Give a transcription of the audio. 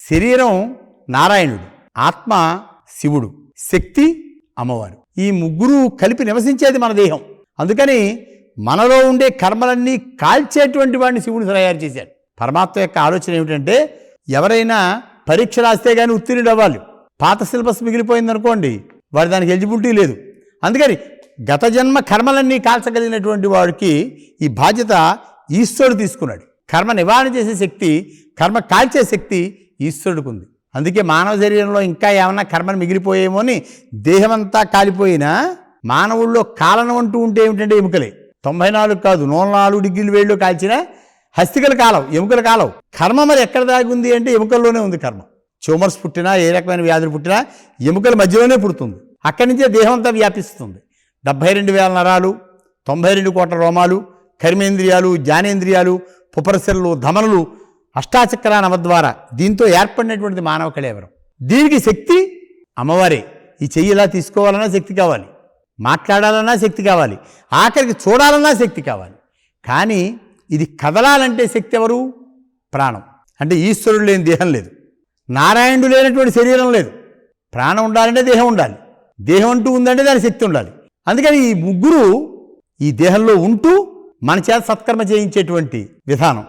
శరీరం నారాయణుడు, ఆత్మ శివుడు, శక్తి అమ్మవారు. ఈ ముగ్గురు కలిపి నివసించేది మన దేహం. అందుకని మనలో ఉండే కర్మలన్నీ కాల్చేటువంటి వాడిని శివుడు తయారు చేశాడు. పరమాత్మ యొక్క ఆలోచన ఏమిటంటే, ఎవరైనా పరీక్ష రాస్తే కానీ ఉత్తీర్ణుడు అవ్వాలి. పాత సిలబస్ మిగిలిపోయిందనుకోండి, వాడి దానికి ఎలిజిబిలిటీ లేదు. అందుకని గత జన్మ కర్మలన్నీ కాల్చగలిగినటువంటి వాడికి ఈ బాధ్యత ఈశ్వరుడు తీసుకున్నాడు. కర్మ నివారణ చేసే శక్తి, కర్మ కాల్చే శక్తి ఈశ్వరుడికి ఉంది. అందుకే మానవ శరీరంలో ఇంకా ఏమన్నా కర్మలు మిగిలిపోయేమో అని దేహమంతా కాలిపోయినా మానవుల్లో కాలనం అంటూ ఉంటే ఏమిటంటే ఎముకలే. 94 కాదు, 104 డిగ్రీల వేడిలో కాల్చిన హస్తికలు కాలవు, ఎముకలు కాలవు. కర్మ మరి ఎక్కడ దాగి ఉంది అంటే ఎముకల్లోనే ఉంది కర్మ. ట్యూమర్స్ పుట్టినా, ఏ రకమైన వ్యాధులు పుట్టినా ఎముకల మధ్యలోనే పుడుతుంది. అక్కడి నుంచే దేహం అంతా వ్యాపిస్తుంది. 72,000 నరాలు, 92 కోట్ల రోమాలు, కర్మేంద్రియాలు, జ్ఞానేంద్రియాలు, పుపరశలు, ధమనులు, అష్టాచక్ర నవద్వారా, దీంతో ఏర్పడినటువంటి మానవ కళేవరం. దీనికి శక్తి అమ్మవారే. ఈ చెయ్యి ఇలా తీసుకోవాలన్నా శక్తి కావాలి, మాట్లాడాలన్నా శక్తి కావాలి, ఆఖరికి చూడాలన్నా శక్తి కావాలి. కానీ ఇది కదలాలంటే శక్తి ఎవరు? ప్రాణం. అంటే ఈశ్వరుడు లేని దేహం లేదు, నారాయణుడు లేనటువంటి శరీరం లేదు. ప్రాణం ఉండాలంటే దేహం ఉండాలి, దేహం అంటూ ఉందంటే దాని శక్తి ఉండాలి. అందుకని ఈ ముగ్గురు ఈ దేహంలో ఉంటూ మన చేత సత్కర్మ చేయించేటువంటి విధానం.